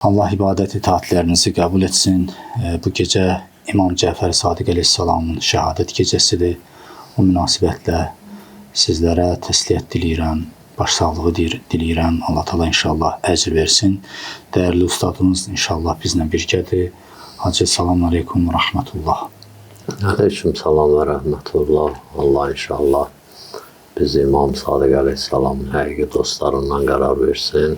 Allah ibadət itaatlərinizi qəbul etsin. Bu gecə İmam Cəfər Sadiq əleyhissalamın şəhadət gecəsidir. O münasibətlə sizlərə təsliyyət diləyirəm, başsağlığı diləyirəm. Allah Teala inşallah əcr versin. Dəyərli ustadımız inşallah bizlə birgədir. Hacı salam aleykum və rəhmətullah. Aleyküm salam və rəhmətullah. Allah inşallah bizi İmam Sadiq əleyhissalamın həqiqi dostlarından qərar versin.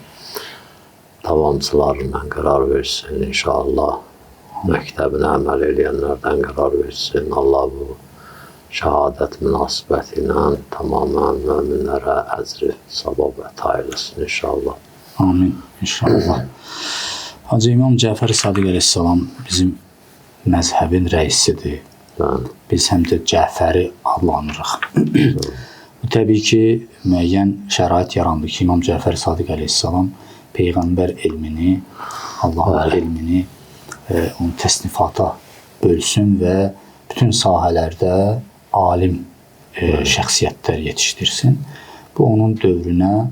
Davamçılarından qərar versin inşallah. Məktəbinə əməl edənlərdən qərar versin. Allah bu şəhadət münasibəti ilə tamamən möminlərə əcri savab əta eləsin inşallah. Amin inşallah. Hacı İmam Cəfər Sadiq əleyhissalam bizim məzhəbin rəisidir. Biz həm də Cəfəri adlanırıq. Bu təbii ki, müəyyən şərait yarandı ki, İmam Cəfər Sadiq əleyhissalam Peyğəmbər elmini, Allahın elmini onu təsnifata bölsün və bütün sahələrdə alim şəxsiyyətlər yetişdirsin. Bu, onun dövrünə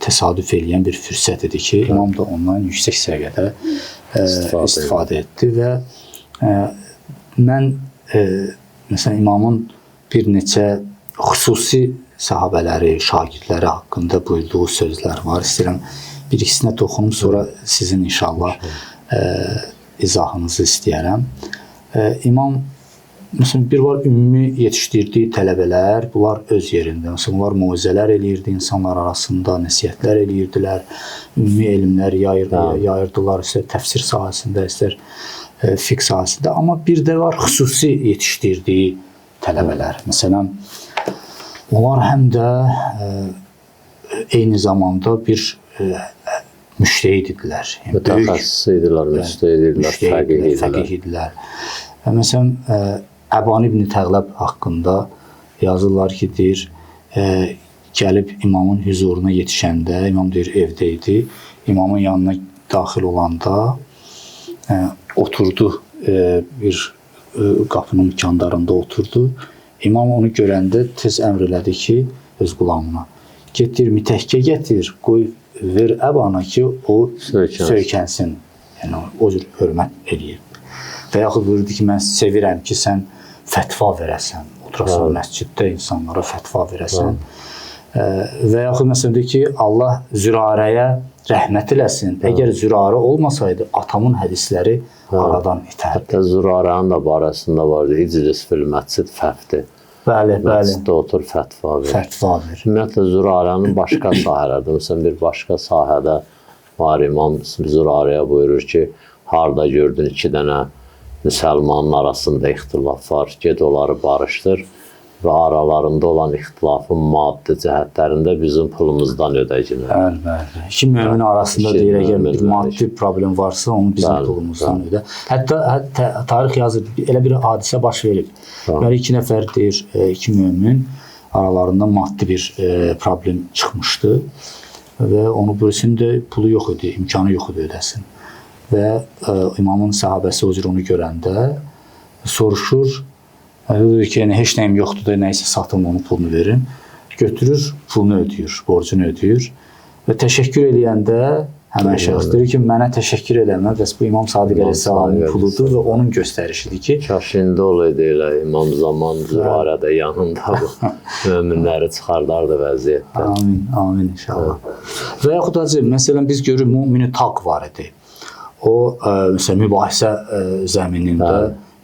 təsadüf eləyən bir fürsət idi ki, İmam da ondan yüksək səviyyədə istifadə etdi və mən məsələn İmamın bir neçə xüsusi sahabələri, şagirdləri haqqında buyurduğu sözlər var. İstəyirəm bir ikisinə toxunum, sonra sizin inşallah izahınızı istəyərəm. İmam, məsələn, bir var ümumi yetişdirdiyi tələbələr, bunlar öz yerində. Məsələn, bunlar moizələr eləyirdi, insanlar arasında nəsihətlər eləyirdilər, ümumi elmlər yayırdılar, istər təfsir sahəsində, istər fiqh sahəsində. Amma bir də var xüsusi yetişdirdiyi tələbələr. Məsələn, onlar həm də eyni zamanda bir müştehid idilər. Mütəxəssis idilər, fəqih idilər. Məsələn, Əban ibn Təğləb haqqında yazırlar ki, deyir, gəlib imamın hüzuruna yetişəndə, imam deyir, evdə idi, imamın yanına daxil olanda oturdu, bir qapının kandarında oturdu. İmam onu görəndə tez əmr elədi ki, öz qulamına, getir, mitəhkə gətir, qoy, ver Əbana ki, o söykənsin. Yəni, o cür hörmət eləyir. Və yaxud buyurdu ki, mən sevirəm ki, sən fətva verəsən, oturasan məsciddə insanlara fətva verəsən. Və yaxud məsələn deyir ki, Allah Zürarəyə rəhmət eləsin. Əgər Zürarə olmasaydı, atamın hədisləri aradan itərdi. Hətta Zürarənin də barəsində vardı, iclis fil məscid fəfdir. Bəli. Məsciddə otur, fətva verir. Ümumiyyətlə, Zürarənin başqa sahələrdə, məsələn, bir başqa sahədə var, İmam Zürarəyə buyurur ki, harada gördün 2 dənə müsəlmanın arasında ixtilaf var, ged onları barışdır və aralarında olan ixtilafın maddi cəhətlərində bizim pulumuzdan ödəcinir. Bəli. İki mömin arasında deyir, əgər bir maddi problem varsa, onu bizim pulumuzdan ödə. Hətta tarix yazır, elə bir hadisə baş verib. Deməli, 2 nəfər deyir, 2 mömin aralarında maddi bir problem çıxmışdı və onu bölsün də pulu yox idi, imkanı yox idi ödəsin. Və imamın sahabəsi o cür onu görəndə soruşur, deyir ki, heç nəyim yoxdur da, nəysə satım onu pulunu verin. Götürür, pulunu ödəyir, borcunu ödəyir və təşəkkür eləyəndə həmən şəxs deyir ki, mənə təşəkkür eləmə, bəs bu İmam Sadiq əleyhissalamın puludur və onun göstərişidir ki, kaş indi olaydı elə İmam zaman Zürarədə yanında bu möminləri çıxardardı vəziyyətdən. Amin inşallah. Və yaxud hacı, məsələn, biz görürük, Mümini Taq var idi. O, məsələn, mübahisə zəminində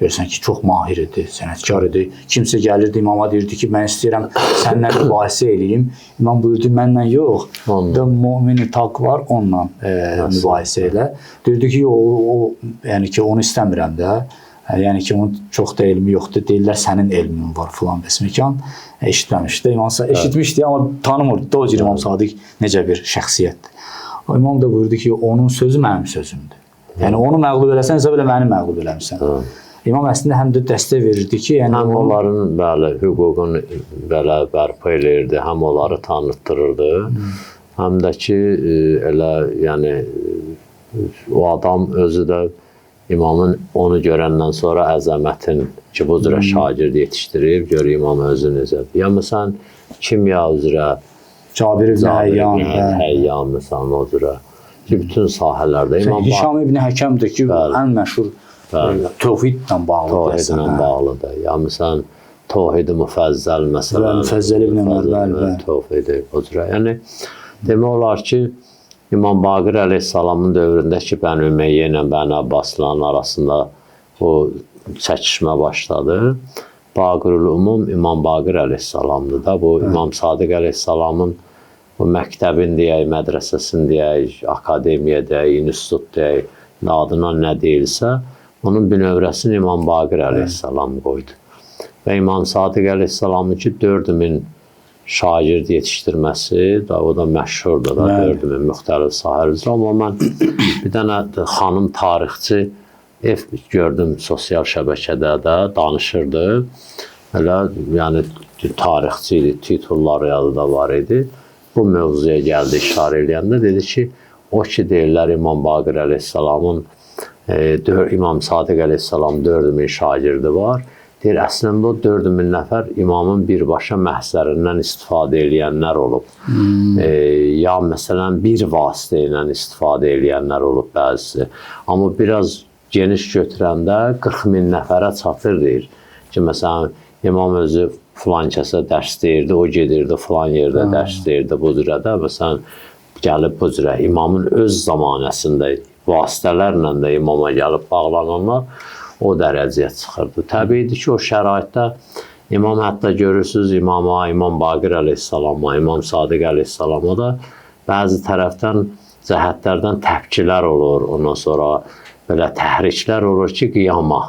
görürsən ki, çox mahir idi, sənətkar idi. Kimsə gəlirdi, imama deyirdi ki, mən istəyirəm sənlə mübahisə eləyim. İmam buyurdu, mənlə yox. Da Mümini Taq var, onunla mübahisə elə. Deyirdi ki, yəni ki, onu istəmirəm də. Yəni ki, onun çox da elmi yoxdur. Deyirlər, sənin elmin var filan bəsməkan. Eşitməmişdi. Eşitmişdi, amma tanımırdı. Da o cür İmam Sadiq necə bir şəxsiyyətdir. İmam da buyurdu ki, onun sözü mənim sözümdür. Yəni, onu məğlub eləsənsə belə məni məğlub eləmişsən. İmam əslində həm də dəstək verirdi ki, yəni həm onların hüququn belə bərpa eləyirdi, həm onları tanıtdırırdı, həm də ki, elə yəni o adam özü də imamın onu görəndən sonra əzəmətin ki, bu cürə şagird yetişdirib, gör imam özü necədir. Ya məsələn, kimya üzrə Cabir ibn Həyyan, Həyyan məsələn o cürə. bütün sahələrdə. Hişam ibn Həkəmdir ki, ən məşhur təvhidlə bağlıdır. Təvhidlə bağlıdır. Ya məsələn, Təvhid-i Müfəzzəl məsələn. Müfəzzəl ibn Ömər, bəli. Təvhid-i Qudra. Yəni, demək olar ki, İmam Baqir əleyhissalamın dövründə ki, Bəni Ümeyyə ilə Bəni Abbasların arasında o çəkişmə başladı. Baqirül-Umum İmam Baqir əleyhissalamdır da. Bu İmam Sadiq əleyhissalamın o məktəbin deyək, mədrəsəsin deyək, akademiya deyək, institut deyək, adına nə deyilsə, onun bünövrəsini İmam Baqir əleyhissalam qoydu. Və İmam Sadiq əleyhissalamın ki, 4000 şagird yetişdirməsi, o da məşhurdur da, 4000 müxtəlif sahə üzrə. Amma mən bir dənə xanım tarixçi gördüm sosial şəbəkədə də danışırdı. Elə, yəni tarixçi idi, titulları yadıda var idi. Bu mövzuya gəldi, işarə eləyəndə dedi ki, o ki deyirlər İmam Baqir əleyhissalamın, İmam Sadiq əleyhissalam 4000 şagirdi var. Deyir, əslində o 4000 nəfər imamın birbaşa məhzərindən istifadə eləyənlər olub. Ya məsələn, bir vasitə ilə istifadə eləyənlər olub bəzisi. Amma biraz geniş götürəndə 40.000 nəfərə çatır deyir ki, məsələn, imam özü filan kəsə dərs deyirdi, o gedirdi filan yerdə dərs deyirdi bu cürədə. Məsələn, gəlib bu cürə imamın öz zamanəsində vasitələrlə də imama gəlib bağlananlar o dərəcəyə çıxırdı. Təbiidir ki, o şəraitdə imam hətta görürsünüz imama, İmam Baqir əleyhissalama, İmam Sadiq əleyhissalama da bəzi tərəfdən cəhətlərdən təpkilər olur, ondan sonra belə təhriklər olur ki, qiyama.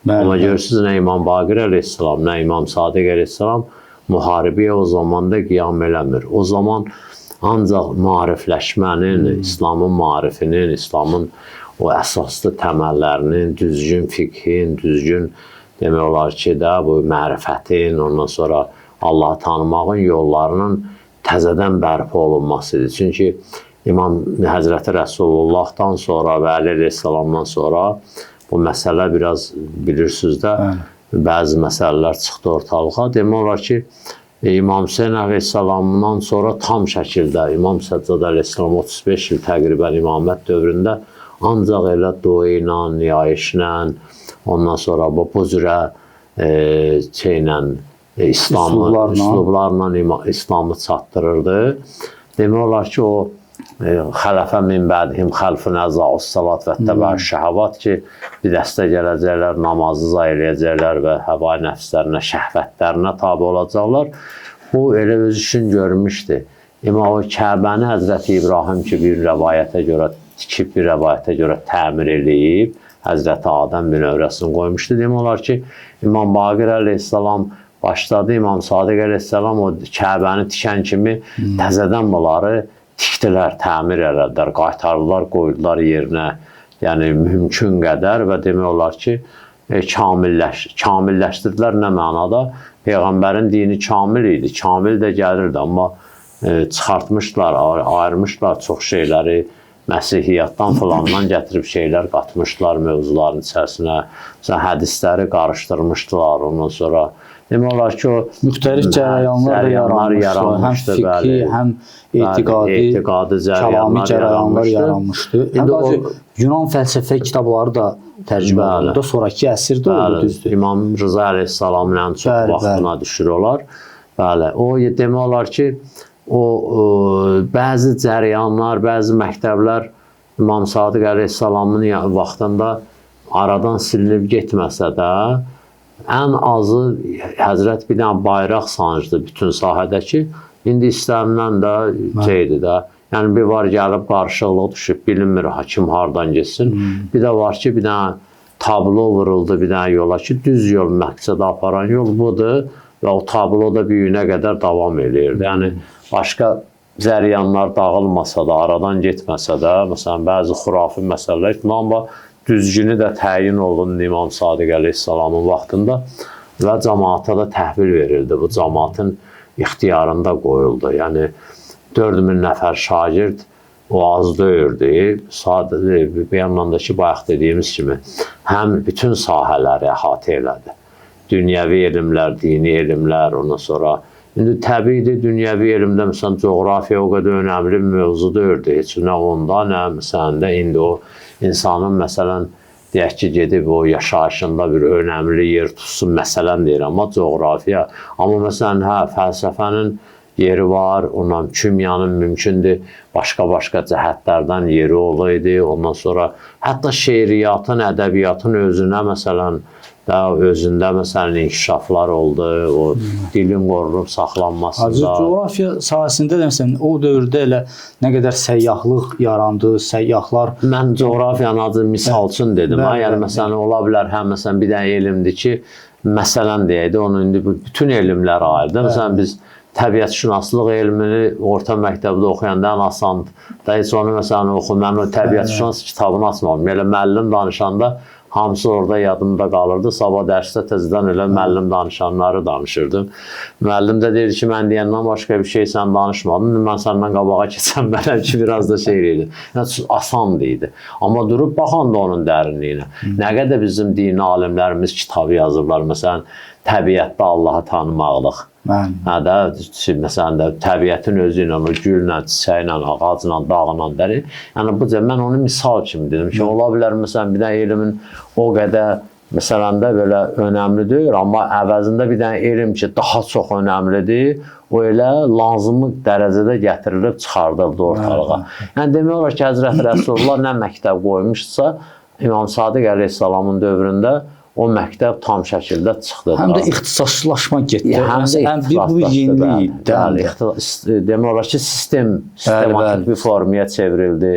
Amma görürsünüz, nə İmam Baqir əleyhissalam, nə İmam Sadiq əleyhissalam müharibəyə o zaman da qiyam eləmir. O zaman ancaq maarifləşmənin, İslamın maarifinin, İslamın o əsaslı təməllərinin, düzgün fiqhin, düzgün demək olar ki, də bu mərifətin, ondan sonra Allahı tanımağın yollarının təzədən bərpa olunmasıdır. Çünki İmam Həzrəti Rəsulullahdan sonra və Əli əleyhissalamdan sonra bu məsələ biraz bilirsiniz də, bəzi məsələlər çıxdı ortalığa. Demək olar ki, İmam Hüseyin əleyhissalamdan sonra tam şəkildə İmam Səccad əleyhissalam 35 il təqribən imamət dövründə ancaq elə dua ilə, niyayişlə, ondan sonra bu cürə üslublarla İslamı çatdırırdı. Demək olar ki, o xələfə min bədihim xəlfün əzəus salat və təbəş şəhəvat ki, bir dəstə gələcəklər, namazı zay eləyəcəklər və həvai nəfslərinə, şəhvətlərinə tabi olacaqlar. Bu, elə öz üçün görmüşdü. İmam o Kəbəni Həzrəti İbrahim ki, bir rəvayətə görə tikib, bir rəvayətə görə təmir eləyib, Həzrəti Adəm bünövrəsini qoymuşdu. Demək olar ki, İmam Baqir əleyhissalam başladı, İmam Sadiq əleyhissalam o Kəbəni tikən kimi təzədən bunları tikdilər, təmir elədilər, qaytardılar, qoydular yerinə, yəni mümkün qədər və demək olar ki, kamilləşdirdilər nə mənada? Peyğəmbərin dini kamil idi, kamil də gəlirdi, amma çıxartmışlar, ayırmışlar çox şeyləri, Məsihiyyatdan filandan gətirib şeylər qatmışlar mövzuların içərisinə, hədisləri qarışdırmışdılar, ondan sonra demək olar ki, o müxtəlif cərəyanlar yaranmışdı, həm fikri, həm etiqadi cərəyanlar yaranmışdı. Yunan fəlsəfə kitabları da tərcümə olundu, sonraki əsrdə oldu, düzdür. İmam Rıza əleyhissalamın ən çox vaxtına düşür olar. O demək olar ki, bəzi cərəyanlar, bəzi məktəblər İmam Sadiq əleyhissalamın vaxtında aradan silinib getməsə də, ən azı Həzrət bir dənə bayraq sancdı bütün sahədəki, indi istənilən də şeydir də, yəni bir var gəlib qarşılıq düşüb, bilinmir hakim hardan geçsin, bir də var ki, bir dənə tablo vuruldu bir dənə yola ki, düz yol məqsədə aparan yol budur və o tablo da büyüyünə qədər davam edir. Yəni, başqa cəryanlar dağılmasa da, aradan getməsə də, məsələn, bəzi xurafi məsələlər, amma düzgünü də təyin olundu İmam Sadiq əleyhissalamın vaxtında və cəmaata da təhvil verildi. Bu cəmaatın ixtiyarında qoyuldu. Yəni, 4000 nəfər şagird o az deyirdi. Bir yandan da ki, bayaq dediyimiz kimi, həm bütün sahələri əhatə elədi. Dünyəvi elmlər, dini elmlər, ondan sonra İndi təbiidir, dünyəvi elmdə məsələn coğrafiya o qədər önəmli bir mövzu deyildi. Heç nə onda, nə məsələn də indi o insanın məsələn deyək ki, gedib o yaşayışında bir önəmli yer tutsun məsələn deyir, amma coğrafiya. Amma məsələn fəlsəfənin yeri var, ondan kimyanın mümkündür başqa-başqa cəhətlərdən yeri olaydı. Ondan sonra hətta şeiriyyatın, ədəbiyyatın özünə məsələn özündə məsələn inkişaflar oldu, o dilin qorunub saxlanmasında. Coğrafiya sahəsində də məsələn o dövrdə elə nə qədər səyyyahlıq yarandı, səyyahlar. Mən coğrafiyanın adı misal üçün dedim. Yəni məsələn ola bilər həm məsələn bir dənə elmdir ki, məsələn deyək də onun indi bütün elmlər ayrıdır. Məsələn biz təbiətşünaslıq elmini orta məktəbdə oxuyanda ən asandır. Heç onu məsələn oxu, mən o təbiətşünas kitabını açmadım. Elə müəllim danışanda hamısı orada yadımda qalırdı. Sabah dərsdə təzədən elə müəllim danışanları danışırdım. Müəllim də deyirdi ki, mən deyəndən başqa bir şey sən danışmadın. Mən səndən qabağa keçəm mənəm ki, biraz da şey idi. Yəni, asan idi. Amma durub baxan da onun dərinliyinə. Nə qədər bizim dini alimlərimiz kitabı yazırlar. Məsələn, təbiətdə Allahı tanımaqlıq. Məsələn də təbiətin özü ilə, o güllə, çiçəklə, ağacla, dağla dəri. Yəni bu cür mən onu misal kimi dedim ki, ola bilər məsələn bir dənə elmin o qədər məsələn də belə önəmli deyil, amma əvəzində bir dənə elm ki, daha çox önəmlidir, o elə lazımlı dərəcədə gətirilib çıxardıldı ortalığa. Yəni demək olar ki, Həzrəti Rəsulullah nə məktəb qoymuşsa, İmam Sadiq əleyhissalamın dövründə o məktəb tam şəkildə çıxdı. Həm də ixtisaslaşma getdi. Həm də yenilik. Demək olar ki, sistematik bir formaya çevrildi.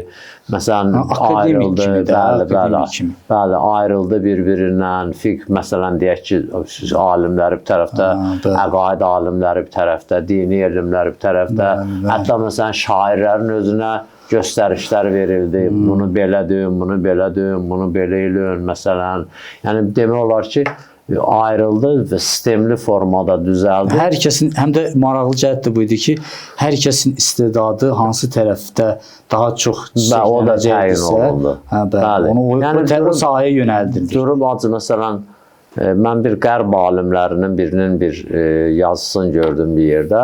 Məsələn, akademik kimi. Bəli, ayrıldı bir-birindən. Fiqh, məsələn, deyək ki, alimləri bir tərəfdə, əqaid alimləri bir tərəfdə, dini elmləri bir tərəfdə. Hətta, məsələn, şairlərin özünə göstərişlər verildi. Bunu belə deyin, bunu belə deyin, bunu belə eləyin, məsələn. Yəni, demək olar ki, ayrıldı və sistemli formada düzəldi. Hər kəsin, həm də maraqlı cəhət də bu idi ki, hər kəsin istedadı hansı tərəfdə daha çox o da təyin olundu. Onu o sahəyə yönəldildi. Durub acı, məsələn, mən bir qərb alimlərinin birinin bir yazısını gördüm bir yerdə.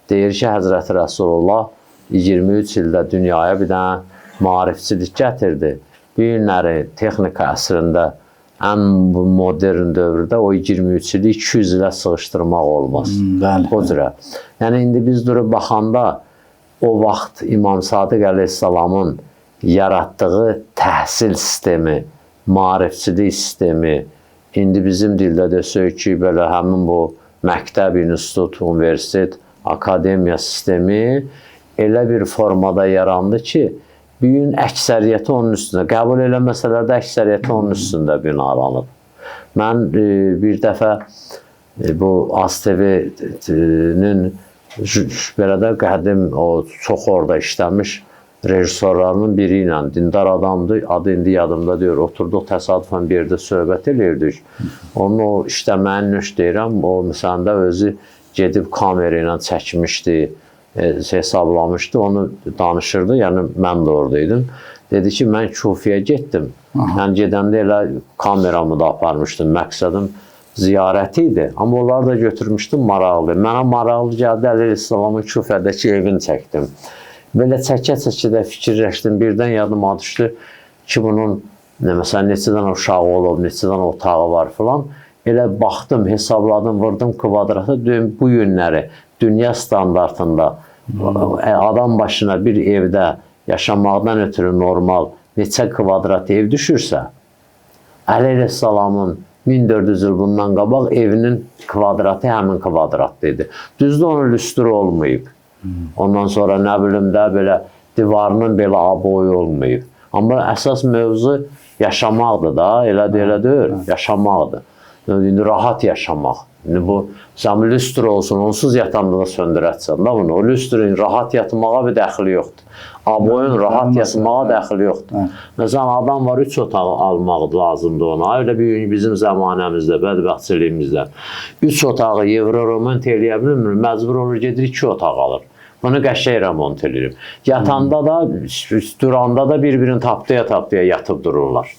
Deyir ki, Həzrəti Rəsulullah 23 ildə dünyaya bir dənə maarifçilik gətirdi. Bu günləri texnika əsrində ən modern dövrdə o 23 ili 200 ilə sığışdırmaq olmaz. O cürə. Yəni, indi biz durub baxanda o vaxt İmam Sadiq əleyhissalamın yaratdığı təhsil sistemi, maarifçilik sistemi, indi bizim dildə desək ki, belə həmin bu məktəb, institut, universitet, akademiya sistemi elə bir formada yarandı ki, bir gün əksəriyyəti onun üstündə, qəbul eləməsələr də əksəriyyəti onun üstündə binalanıb. Mən bir dəfə bu ASTV-nin belə də qədim, o çox orada işləmiş rejissorlarının biri ilə, dindar adamdır, adı indi yadımda deyir, oturduq təsadüfən bir yerdə söhbət edirdik. Onun o işləməyin nöş deyirəm, o məsələn də özü gedib kamera ilə çəkmişdi, hesablamışdı, onu danışırdı, yəni mən də oradaydım. Dedi ki, mən Kufiyə getdim. Yəni gedəndə elə kameramı da aparmışdım, məqsədim ziyarəti idi. Amma onları da götürmüşdüm, maraqlı. Mənə maraqlı gəldi, Əleyhisselamın Kufədəki evini çəkdim. Belə çəkə-çəkə də fikirləşdim, birdən yadıma düşdü ki, bunun məsələn, neçə dənə uşağı olub, neçə dənə otağı var filan. Elə baxdım, hesabladım, vurdum kvadrata, bu günləri dünya standartında adam başına bir evdə yaşamaqdan ötürü normal neçə kvadrat ev düşürsə, Əleyhisselamın 1400 il bundan qabaq evinin kvadratı həmin kvadratda idi. Düzdür, onun lüstru olmayıb. Ondan sonra nə bilim də belə divarının belə aboyu olmayıb. Amma əsas mövzu yaşamaqdır da, elədir, yaşamaqdır. İndi rahat yaşamaq. İndi bu, sən lüstr olsun, onsuz yatanda da söndürətsən da bunu. O lüstrin rahat yatmağa bir dəxili yoxdur. Aboyun rahat yatmağa dəxili yoxdur. Məsələn, adam var, 3 otaq almaq lazımdır ona. Öyle bir bizim zəmanəmizdə, bədbəxtçiliyimizdə. 3 otağı Evroromont eləyə bilmir, məcbur olur, gedir 2 otaq alır. Bunu qəşəng remont edirik. Yatanda da, duranda da bir-birini tapdaya-tapdaya yatıb dururlar.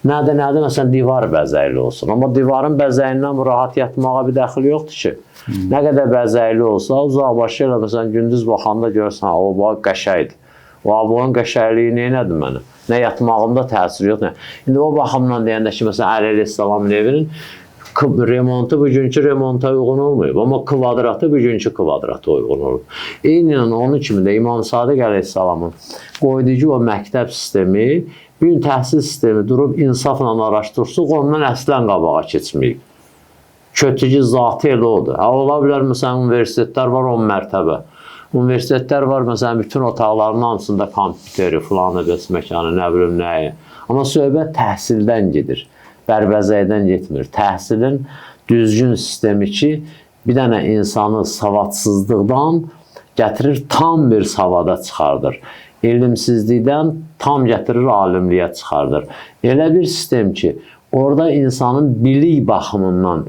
Nədir, məsələn, divar bəzəkli olsun. Amma divarın bəzəyindən rahat yatmağa bir dəxil yoxdur ki. Nə qədər bəzəkli olsa, uzaqbaşı ilə, məsələn, gündüz baxanda görürsən, o bax qəşəkdir. O abonun qəşəkliyi neynədir mənə? Nə yatmağımda təsir yoxdur. İndi o baxımdan deyəndə ki, məsələn, Əli əleyhissalamın evinin remontu bugünkü remonta uyğun olmayıb. Amma kvadratı bugünkü kvadrata uyğun olub. Eynən onun kimi də İmam Sadiq əleyhissalamın qoyduğu o məktəb sistemi, bir gün təhsil sistemi durub insafla araşdırsıq, ondan əslən qabağa keçməyib. Kötücü zatı elə odur. Ola bilər, məsələn, universitetlər var 10 mərtəbə. Universitetlər var, məsələn, bütün otaqların hamısında kompüteri, filanı, bəs məkanı, nə bilim, nəyi. Amma söhbət təhsildən gedir, bərbəzəkdən getmir. Təhsilin düzgün sistemi ki, bir dənə insanı savadsızlıqdan gətirir, tam bir savada çıxardır. Elmsizlikdən tam gətirir, alimliyə çıxardır. Elə bir sistem ki, orada insanın bilik baxımından,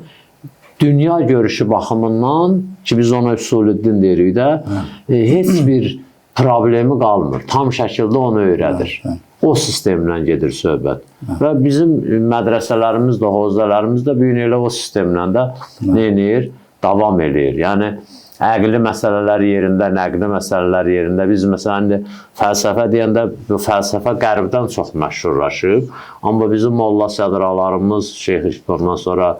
dünya görüşü baxımından ki, biz ona Üsulüddin deyirik də, heç bir problemi qalmır. Tam şəkildə onu öyrədir. O sistemlə gedir söhbət. Və bizim mədrəsələrimiz də, hovuzələrimiz də bu gün elə o sistemlə də neyir? Davam edir. Yəni, əqli məsələlər yerində, nəqli məsələlər yerində. Biz məsələn, fəlsəfə deyəndə bu fəlsəfə qərbdən çox məşhurlaşıb. Amma bizim molla sədralarımız, Şeyx ondan sonra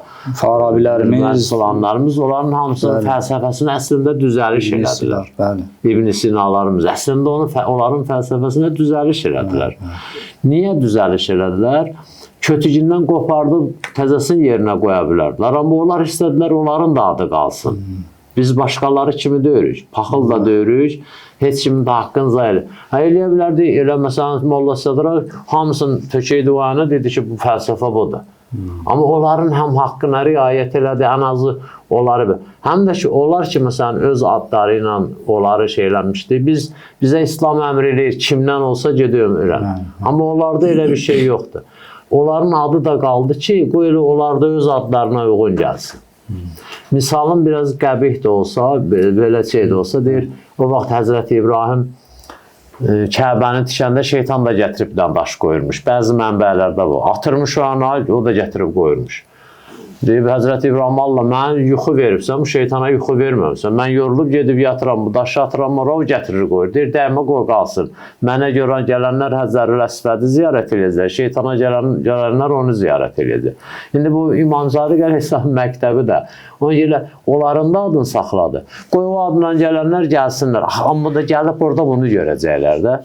Farabilərimiz, onların hamısının fəlsəfəsini əslində düzəliş elədilər. İbn Sinalarımız əslində onların fəlsəfəsinə düzəliş elədilər. Niyə düzəliş elədilər? Kötücündən qopardıb təzəsini yerinə qoya bilərdilər. Amma onlar istədilər, onların da adı qalsın. Biz başqaları kimi döyürük, paxıl da döyürük, heç kimin də haqqını zayılır. Eləyə bilərdi, elə məsələn, Molla Sədra hamısının tökəy duanı dedi ki, bu fəlsəfə budur. Amma onların həm haqqına riayət elədi, ən azı onları. Həm də ki, onlar ki, məsələn, öz adları ilə onları şeyləmişdi. Bizə İslam əmr eləyir, kimdən olsa gedib ömürən. Amma onlarda elə bir şey yoxdur. Onların adı da qaldı ki, qoy elə onlar da öz adlarına uyğun gəlsin. Misalın biraz qəbih də olsa, belə şey də olsa, deyir, o vaxt Həzrəti İbrahim Kəbəni tikəndə şeytan da gətirib bir daş qoyurmuş. Bəzi mənbələrdə bu. Atırmış o ana, o da gətirib qoyurmuş. Deyib, Həzrəti İbrahim, Allah, mənə yuxu veribsən, bu şeytana yuxu verməmişsən. Mən yorulub gedib yatıram, bu daşı atıram, o gətirir qoyur. Deyir, dəymə qoy qalsın. Mənə görə gələnlər Həzərül Əsvədi ziyarət edəcək, şeytana gələnlər onu ziyarət edəcək. İndi bu İmam Sadiq əleyhissalam məktəbi də onların da adını saxladı. Qoy o adından gələnlər gəlsinlər. Amma da gəlib orada bunu görəcəklər də.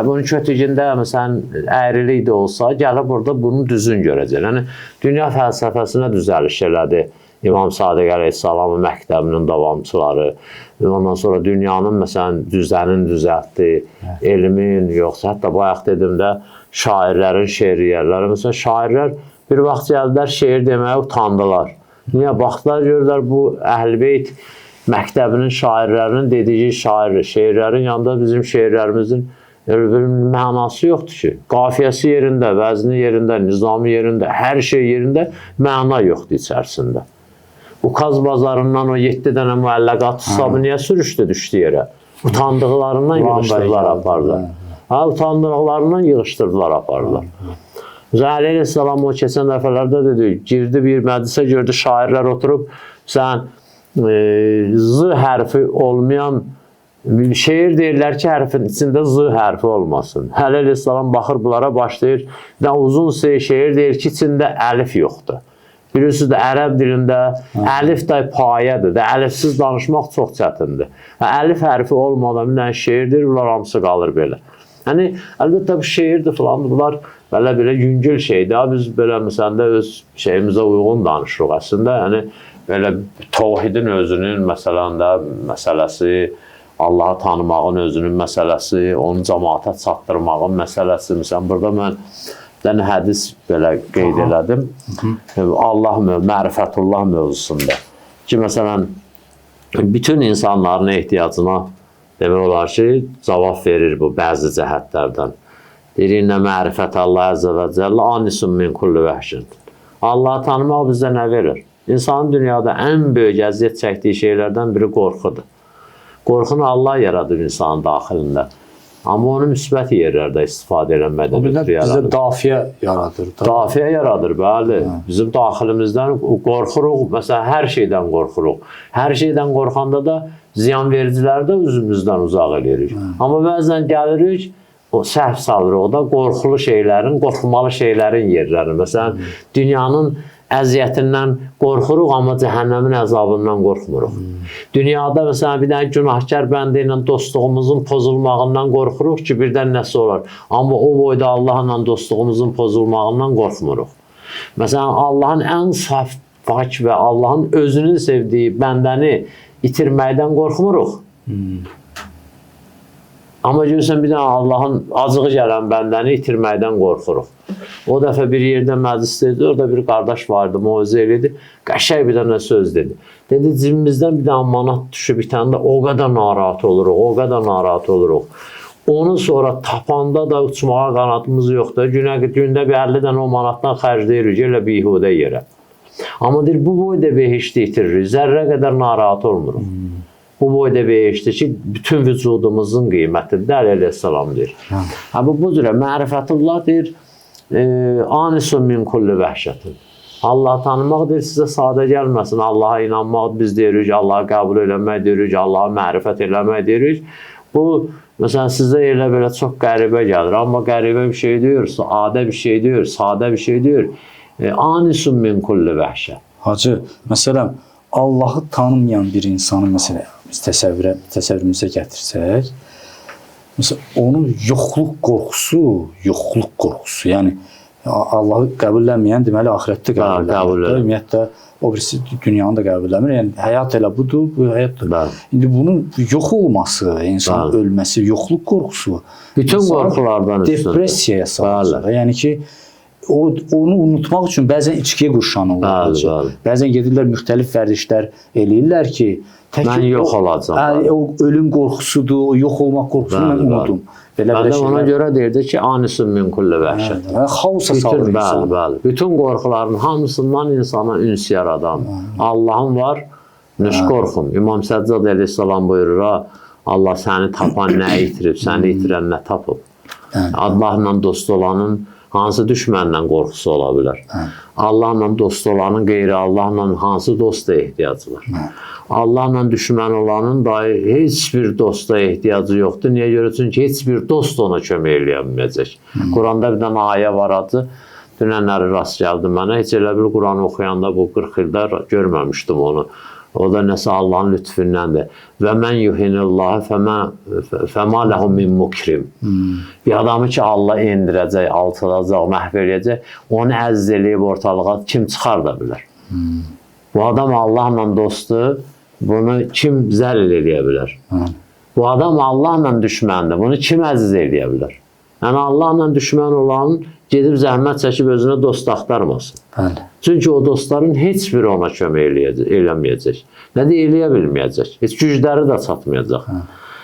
Bunun kötücündə, məsələn, əyrilik də olsa, gəlib orada bunu düzün görəcəklər. Yəni, dünya fəlsəfəsinə düzəliş elədi İmam Sadiq əleyhissalamın məktəbinin davamçıları. Ondan sonra dünyanın, məsələn, düzənin düzəltdi, elmin, yoxsa hətta bayaq dedim də, şairlərin şeiriyyərləri. Məsələn, şairlər bir vaxt gəldilər, şeir deməyə utandılar. Niyə? Baxdılar, görürlər, bu Əhl-i-Beyt məktəbinin şairlərinin dediyi şeirlərin yanında bizim şeirlərimizin bir mənası yoxdur ki. Qafiyəsi yerində, vəzni yerində, nizamı yerində, hər şey yerində, məna yoxdur içərisində. Bu Kaz bazarından o 7 dənə müəlləqat hesabı niyə sürüşdü, düşdü yerə? Utandıqlarından yığışdırdılar, apardılar. Utandıqlarından yığışdırdılar, apardılar. Əli əleyhissalam o keçən dəfələrdə dedi, girdi bir məclisə, gördü şairlər oturub, sən Z hərfi olmayan şeir deyirlər ki, hərfin içində Z hərfi olmasın. Əli əleyhissalam baxır bunlara başlayır, uzun şeir deyir ki, içində əlif yoxdur. Bilirsiniz də, ərəb dilində əlif də payədir, əlifsiz danışmaq çox çətindir. Əlif hərfi olmadan bir şeir deyir, bunlar hamısı qalır belə. Yəni, əlbəttə bu şeirdir filan, bunlar belə yüngül şeydir. Biz belə məsələn də öz şeyimizə uyğun danışırıq əslində. Yəni, belə təvhidin özünün məsələsi, Allahı tanımağın özünün məsələsi, onu cəmaata çatdırmağın məsələsi. Məsələn, burada mən bir hədis belə qeyd elədim. Allah mərifətullah mövzusunda. Ki, məsələn, bütün insanların ehtiyacına demək olar ki, cavab verir bu bəzi cəhətlərdən. Deyir, inə mərifət Allah əzzə və cəllə anisun min kulli vəhşin. Allahı tanımaq bizə nə verir? İnsanın dünyada ən böyük əziyyət çəkdiyi şeylərdən biri qorxudur. Qorxunu Allah yaradıb insanın daxilində. Amma onu müsbət yerlərdə istifadə eləməkdə O birdən bizdə dafiə yaradır. Dafiə yaradır, bəli. Bizim daxilimizdən qorxuruq, məsələn, hər şeydən qorxuruq. Hər şeydən qorxanda da ziyanvericiləri də özümüzdən uzaq eləyirik. Amma bəzən gəlirik, o səhv salırıq da qorxulu şeylərin, qorxmalı şeylərin yerlərini. Məsələn, dünyanın əziyyətindən qorxuruq, amma cəhənnəmin əzabından qorxmuruq. Dünyada məsələn bir dənə günahkar bəndə ilə dostluğumuzun pozulmağından qorxuruq ki, birdən nəsə olar. Amma o boyda Allahla dostluğumuzun pozulmağından qorxmuruq. Məsələn, Allahın ən saf, pak və Allahın özünün sevdiyi bəndəni itirməkdən qorxmuruq. Amma görürsən, bir dənə Allahın acığı gələn bəndəni itirməkdən qorxuruq. O dəfə bir yerdə məclisdəydi, orada bir qardaş vardı, moizə eləydi, qəşəng bir dənə söz dedi. Dedi, cibimizdən bir dənə manat düşüb itəndə o qədər narahat oluruq, o qədər narahat oluruq. Onu sonra tapanda da uçmağa qanadımız yoxdur. Gündə bir 50 dənə o manatdan xərcləyirik, elə bihudə yerə. Amma deyir, bu boyda behişti itiririk, zərrə qədər narahat olmuruq. Bu boyda behişti ki, bütün vücudumuzun qiymətidir, Əli əleyhissalam deyir. Bu cürə, mərifətullah deyir, anisun min kulli vəhşətin. Allah tanımaq deyir, sizə sadə gəlməsin. Allaha inanmaq biz deyirik, Allaha qəbul eləmək deyirik, Allaha mərifət eləmək deyirik. Bu, məsələn, sizə elə belə çox qəribə gəlir. Amma qəribə bir şey deyir, adə bir şey deyir, sadə bir şey deyir. Anisun min kulli vəhşət. Hacı, məsələn, Allahı tanımayan bir insanı məsələn, biz təsəvvürümüzə gətirsək, məsələn, onun yoxluq qorxusu, yəni Allahı qəbulləməyən deməli axirətdə qəbulləmir. Ümumiyyətlə o birisi dünyanı da qəbulləmir. Yəni həyat elə budur, bu həyat da. İndi bunun yox olması, insanın ölməsi, yoxluq qorxusu bütün qorxulardan üstündür. Depressiyaya salır. Yəni ki, onu unutmaq üçün bəzən içkiyə qurşanırlar. Bəzən gedirlər müxtəlif vərdişlər eləyirlər ki, mən yox olacam. O ölüm qorxusudur, o yox olmaq qorxusunu mən unudum. Ona görə deyirdi ki, anisun min kulli vəhşət. Xausa salır insan. Bütün qorxuların hamısından insana üns yaradan. Allahın var, nüş qorxun. İmam Səccad əleyhissalam buyurur, Allah səni tapan nə itirib, səni itirən nə tapıb. Allahla dost olanın hansı düşmənlə qorxusu ola bilər? Allahla dost olanın qeyri Allahla hansı dosta ehtiyacı var? Allahla düşmən olanın dahi heç bir dosta ehtiyacı yoxdur. Niyə görə? Çünki heç bir dost ona kömək eləyəməyəcək. Quranda bir dənə ayə var adı. Dünənləri rast gəldi mənə. Heç elə bir Quranı oxuyanda bu 40 ildə görməmişdim onu. O da nəsə Allahın lütfündəndir. Və mən yuhinillahı fəmə ləhum min mukrim. Bir adamı ki, Allah endirəcək, alçalacaq, məhv eləyəcək, onu əziz eləyib ortalığa kim çıxar da bilər. Bu adam Allahla dostdur, bunu kim zəll eləyə bilər? Bu adam Allahla düşməndir, bunu kim əziz eləyə bilər? Yəni, Allahla düşmən olan gedib zəhmət çəkib özünə dost axtarmasın. Çünki o dostların heç biri ona kömək eləməyəcək. Nə də eləyə bilməyəcək. Heç gücləri də çatmayacaq.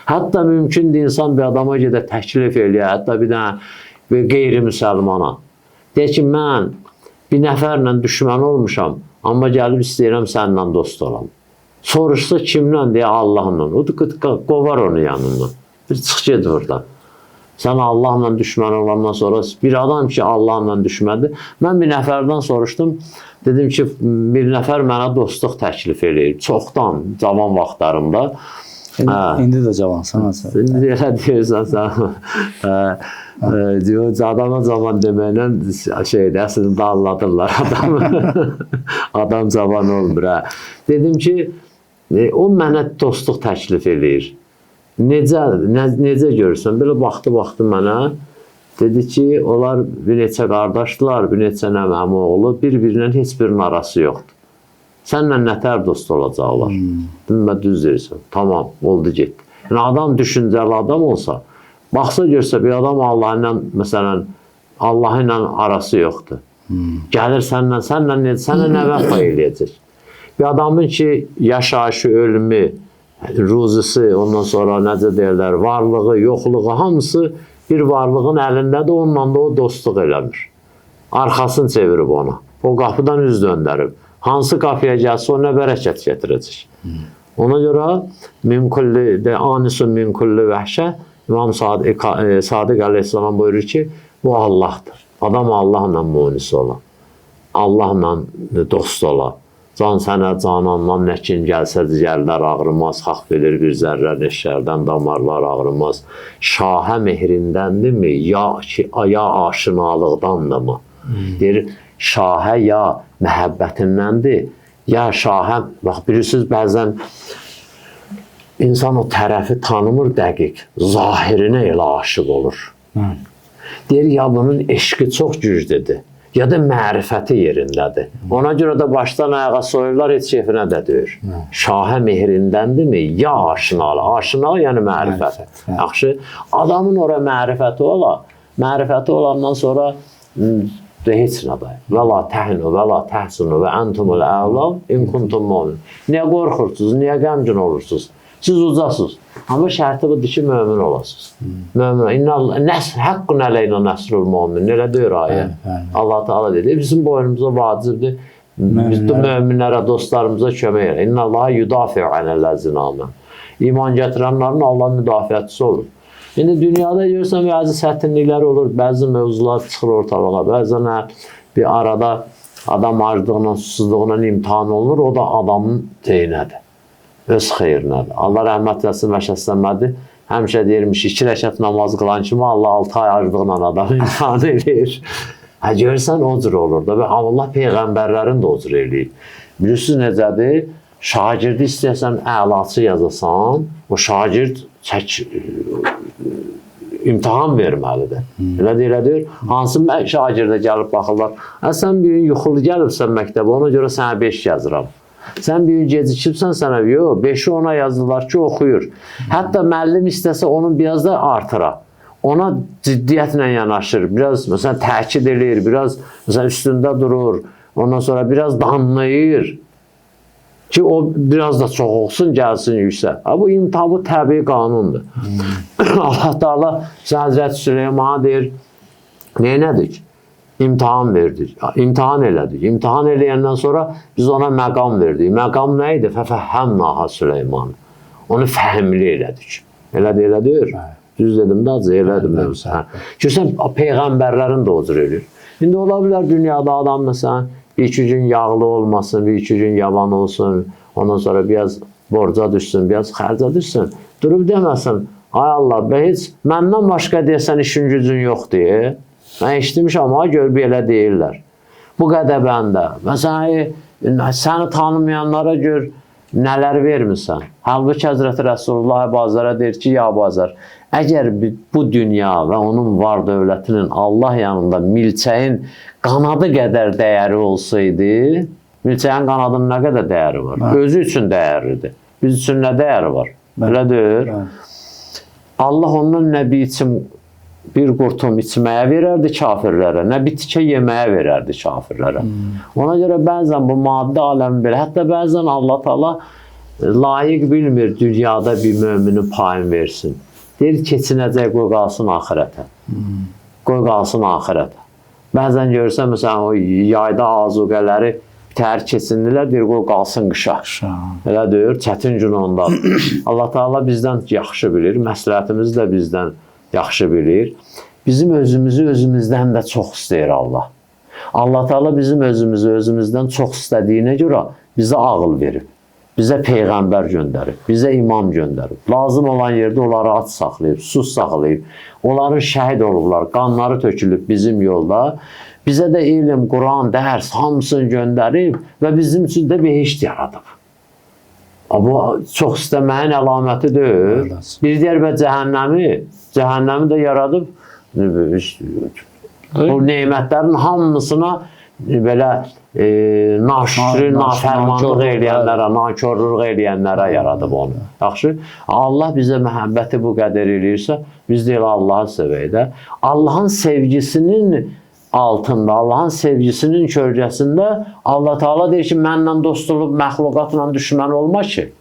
Hətta mümkündür insan bir adama gedə təklif eləyə, hətta bir dənə qeyri-müsəlmana. Deyək ki, mən bir nəfərlə düşmən olmuşam, amma gəlib istəyirəm səninlə dost olam. Soruşsa kimlə deyə Allahla. O da qovar onu yanından. Bir çıx ged buradan. Sən Allahla düşmən olandan sonra bir adam ki, Allahla düşməndir. Mən bir nəfərdən soruşdum. Dedim ki, bir nəfər mənə dostluq təklif eləyir. Çoxdan, cavan vaxtlarımda. İndi də cavansan. İndi elə deyirsən sən. Adama cavan deməklə əslində anladırlar adamı. Adam cavan olmur. Dedim ki, o mənə dostluq təklif eləyir. Necə görürsən? Belə baxdı mənə. Dedi ki, onlar bir neçə qardaşdılar, bir neçə əmi oğlu, bir-birinin heç birinin arası yoxdur. Sənlə nətər dost olacaqlar? Dedim, mən düz deyirsən. Tamam, oldu getdi. Yəni, adam düşüncəli adam olsa, baxsa görsə bir adam Allah ilə arası yoxdur. Gəlir sənlə nə vəfa eləyəcək? Bir adamın ki, yaşayışı, ölümü, ruzisi, ondan sonra necə deyirlər, varlığı, yoxluğu, hamısı bir varlığın əlindədir, onunla da o dostluq eləmir. Arxasını çevirib ona. O qapıdan üz döndərib. Hansı qapıya gəlsə, o nə bərəkət gətirəcək. Ona görə anisun min kulli vəhşə, İmam Sadiq Aleyhisselam buyurur ki, bu Allah'tır. Adam Allah'la munis ola. Allah'la dost ola. Can sənə canandan nə kim gəlsə digərlər ağrımaz, haqq bilir bir zərrə neşərdən damarlar ağrımaz. Şahə mehrindəndirmi, ya aşinalıqdandırmı? Deyir, şahə ya məhəbbətindəndir, ya şahə, bax bilirsiniz, bəzən insan o tərəfi tanımır dəqiq, zahirinə elə aşıq olur. Deyir, ya bunun eşqi çox güclüdür, ya da mərifəti yerindədir. Ona görə də başdan ayağa soyurlar, heç kefinə də deyir. Şahə mehrindəndirmi, ya aşinalı. Aşinalı yəni mərifət. Yaxşı, adamın ora mərifəti ola, mərifəti olandan sonra heç nə dayı. Və la təhinu, və la təhsinu, və əntumul əla, imkuntum mu'min. Niyə qorxursunuz, niyə qəmgin olursunuz? Siz ucasınız. Amma şərti budur ki, mömin olasınız. Mömin. Haqqun ələynə nəsrul mu'min. Elə deyir ayə. Allah Teala dedi. Bizim boynumuza vacibdir. Biz də möminlərə, dostlarımıza kömək elə. İnna Allaha yudafi'u anəl-ləzina amən. İman gətirənlərin Allah müdafiətçisi olur. İndi dünyada görürsən, bəzi çətinliklər olur, bəzi mövzular çıxır ortalığa. Bəzən bir arada adam aclığına, susuzluğuna imtihan olunur. O da adamın teynədir. Öz xeyrinədir. Allah rəhmət eləsin və şəsslənmədi. Həmişə deyirmiş, 2 rəkat namaz qılan kimi Allah 6 ay aclıqla adamı imtihan edir. Görürsən, o cür olur da. Və Allah peyğəmbərlərin də o cür eləyir. Bilirsiniz necədir? Şagirdi istəyəsən əlaçı yazasan, o şagird imtihan verməlidir. Elədir. Hansı şagirdə gəlib baxırlar. Sən bir gün yuxulu gəlibsən məktəbə, ona görə sənə 5 yazıram. Sən bir gün gecikibsən sənə, yox, 5-i ona yazdılar ki, oxuyur. Hətta müəllim istəsə onun biraz da artıra. Ona ciddiyyətlə yanaşır, biraz məsələn təkid edir, biraz məsələn üstündə durur, ondan sonra biraz danlayır ki, o biraz da çox oxusun, gəlsin yüksək. Bu imtihan, bu təbii qanundur. Allah Teala Həzrət Süleymana deyir, neynədir ki? İmtihan verdik, imtihan elədik. İmtihan eləyəndən sonra biz ona məqam verdik. Məqam nə idi? Fəfəhəmnaha Süleyman. Onu fəhmli elədik. Elədir. Düz dedim də, elədim. Görsən, peyğəmbərlərin də o cür eləyir. İndi ola bilər dünyada adam məsələn, 2 gün yağlı olmasın, 2 gün yavan olsun, ondan sonra biraz borca düşsün, biraz xərca düşsün. Durub deməsin, ay Allah, heç məndən başqa deyəsən işin gücün yox deyə. Mən eşitmişəm, amma gör belə deyirlər. Bu qədəbəndə. Məsələn, səni tanımayanlara gör nələr vermirsən. Halbuki Həzrəti Rəsulullah bazara deyir ki, ya bazar, əgər bu dünya və onun var dövlətinin Allah yanında milçəyin qanadı qədər dəyəri olsaydı, milçəyin qanadının nə qədər dəyəri var? Özü üçün dəyərlidir. Biz üçün nə dəyəri var? Belədir. Allah ondan nə biçim bir qurtum içməyə verərdi kafirlərə, nə bitikə yeməyə verərdi kafirlərə. Ona görə bəzən bu maddi aləmi belə, hətta bəzən Allah Teala layiq bilmir dünyada bir müminin payın versin. Deyir, keçinəcək, qoy qalsın axirətə. Qoy qalsın axirətə. Bəzən görürsən, məsələn, o yayda azuqələri təhər keçindilər, deyir, qoy qalsın qışa. Elə deyir, çətin gün onda. Allah Teala bizdən yaxşı bilir, məsləhətimizi də bizdən yaxşı bilir. Bizim özümüzü özümüzdən də çox istəyir Allah. Allah Teala bizim özümüzü özümüzdən çox istədiyinə görə bizə ağıl verib. Bizə peyğəmbər göndərib, bizə imam göndərib. Lazım olan yerdə onları aç saxlayıb, sus saxlayıb. Onların şəhid olublar, qanları tökülüb bizim yolda. Bizə də elm, Quran, dərs hamısını göndərib və bizim üçün də behişt yaradıb. Bu çox istəməyin əlaməti deyil. Bir deyər və cəhənnəmi də yaradıb. Bu neymətlərin hamısına belə naşükri, nafərmanlıq eləyənlərə, nankörlük eləyənlərə yaradıb onu. Yaxşı, Allah bizə məhəbbəti bu qədər eləyirsə, biz də elə Allahı sevək də. Allahın sevgisinin altında, Allahın sevgisinin kölgəsində Allah Teala deyir ki, mənlə dost olub məxluqatla düşmən olma ki.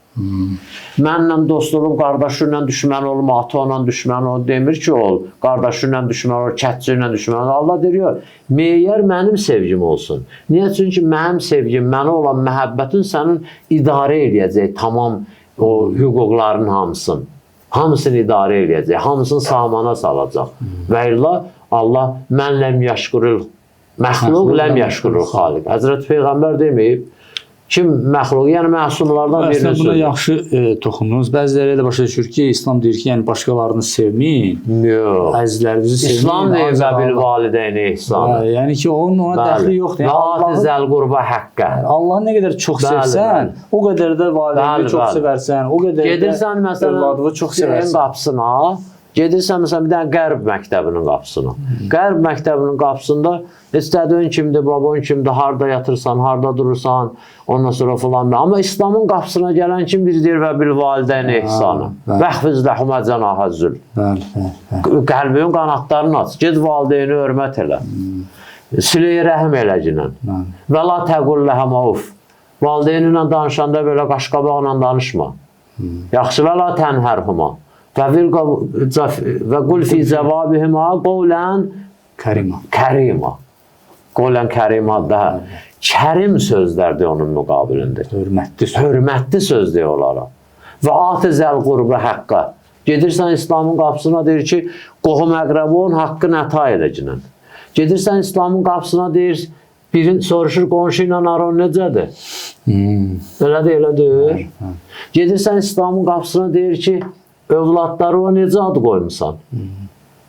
Mənlə dost olub qardaşıyla düşmən olma, ata-ona düşmən ol, demir ki, ol, qardaşıyla düşmən ol, kətçiylə düşmən ol. Allah deyir, meyyər mənim sevgim olsun. Niyə? Çünki mənim sevgim, mənə olan məhəbbətin sənin idarə eləyəcək tamam o hüquqların hamısın. Hamısını idarə edəcək, hamısını sahmana salacaq. Və illa Allah mən ləm yəşkurul məxluq ləm yəşkurul xaliq. Həzrət Peyğəmbər deməyib, kim məxluq, yəni məsumlardan birini Əslində buna sözü. yaxşı toxundunuz. Bəziləri elə başa düşür ki, İslam deyir ki, yəni başqalarını sevməyin, Yox. əzizlərinizi sevməyin. İslam deyir və bil valideyni ihsanı. Yəni ki, onun ona dəxli yoxdur. Və ati zəl qurba həqqə. Allahı nə qədər çox sevsən, o qədər də valideyni çox sevərsən, o qədər gedirsən də məsələn övladını çox sevərsən. Qapısına, gedirsən məsələn bir dənə qərb məktəbinin qapısına. Qərb məktəbinin qapısında istədiyin kimdir, baban kimdir, harda yatırsan, harda durursan, ondan sonra filan. Amma İslamın qapısına gələn kim bir deyir və bil valideyni ihsanı. Vəxfiz ləhumə cənahəzzül. Qəlbinin qanatlarını aç. Ged valideyni hörmət elə. Silə-i rəhim eləcinən. Və la təqul ləhəmə uf. Valideyni ilə danışanda belə qaşqabaqla danışma. Yaxşı və la tənhərhuma. Və qul fi cəvabihimə qovlən kərima. Qolən kərima daha kərim sözlərdir onun müqabilində. Hörmətli söz deyir onlara. Və ati zəl qurba həqqə. Gedirsən İslamın qapısına deyir ki, qohum əqrəbun haqqını əta edəcəksən. Gedirsən İslamın qapısına deyir, birin soruşur qonşu ilə aran necədir? Elədir. Gedirsən İslamın qapısına deyir ki, övladları o necə ad qoymusan?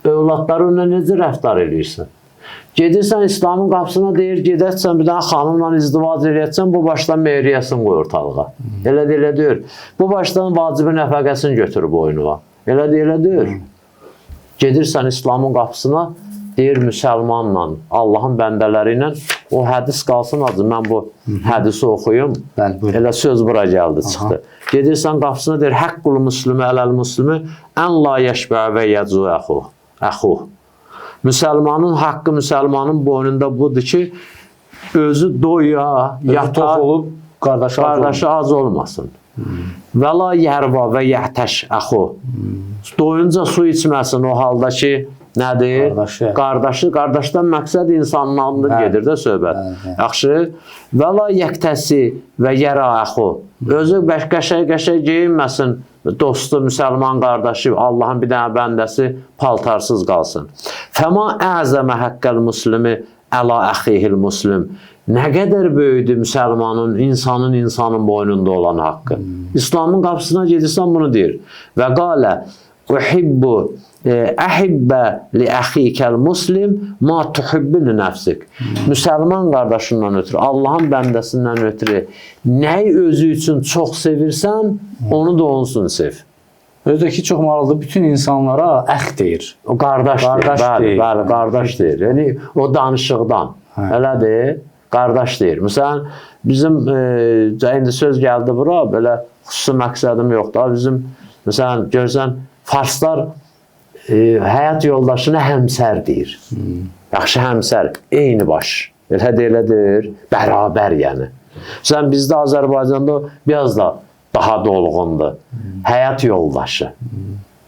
Övladları onunla necə rəftar edirsən? Gedirsən İslamın qapısına deyir, gedərsən bir dənə xanımla izdivac edəcəksən, bu başdan mehriyəsini qoy ortalığa. Elədir. Bu başdan vacibi nəfəqəsini götür boynuna. Elədir. Gedirsən İslamın qapısına, deyir müsəlmanla, Allahın bəndələri ilə, o hədis qalsın acı, mən bu hədisi oxuyum. Elə söz bura gəldi, çıxdı. Gedirsən qapısına deyir, həqqul müslümü ələl müslümü, ən la yeşbə və yəcu əxuh. Müsəlmanın haqqı müsəlmanın boynunda budur ki, özü doya, yata, qardaşı az olmasın. Və la yərva və yəhtəş əxu. Doyunca su içməsin o halda ki, nədir? Qardaşdan məqsəd insanın adını gedir də söhbət. Yaxşı. Və la yəktəsi və yərə əxu. Özü qəşəy geyinməsin. Dostu, müsəlman qardaşı, Allahın bir dənə bəndəsi paltarsız qalsın. Fəma əzəmə həqqəl müslimi əla əxihil muslim. Nə qədər böyüdü müsəlmanın, insanın boynunda olan haqqı. İslamın qapısına gedirsən bunu deyir. Və qalə uhibbu əhibbə li əxikəl muslim ma tuhibbi li nəfsik. Müsəlman qardaşından ötürü, Allahın bəndəsindən ötürü nəyi özü üçün çox sevirsən, onu da olsun sev. Özdəki çox maraqlıdır, bütün insanlara əx deyir. O qardaş deyir. Bəli, qardaş deyir. Yəni, o danışıqdan. Elədir, qardaş deyir. Məsələn, bizim, indi söz gəldi bura, belə xüsusi məqsədim yoxdur. Bizim, məsələn, görsən, farslar həyat yoldaşına həmsər deyir. Yaxşı həmsər, eyni baş. Elədir, bərabər yəni. Məsələn, bizdə Azərbaycanda biraz da daha dolğundur. Həyat yoldaşı.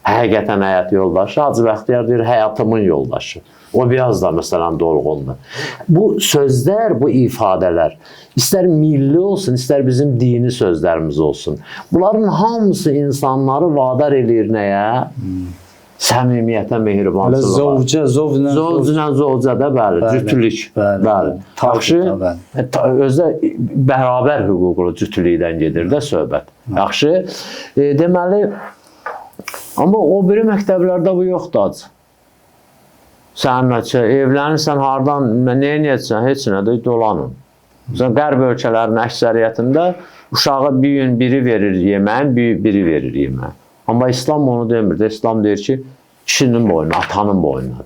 Həqiqətən həyat yoldaşı. Hacı Bəxtiyar deyir, həyatımın yoldaşı. O biraz da məsələn dolğundur. Bu sözlər, bu ifadələr, istər milli olsun, istər bizim dini sözlərimiz olsun. Bunların hamısı insanları vadar eləyir nəyə? Səmimiyyətə, mehribansılığa. Zovcədə, bəli, cütlük. Bəli. Yaxşı, özdə bərabər hüquqlu cütlükdən gedir də söhbət. Yaxşı, deməli, amma o biri məktəblərdə bu yoxdur acı. Sən evlənirsən, hardan, nə edəcəksən, heç nədə dolanın. Qərb ölkələrinin əksəriyyətində uşağı bir gün biri verir yeməyin, biri verir yeməyin. Amma İslam onu demir. İslam deyir ki, kişinin boynuna, atanın boynunadır.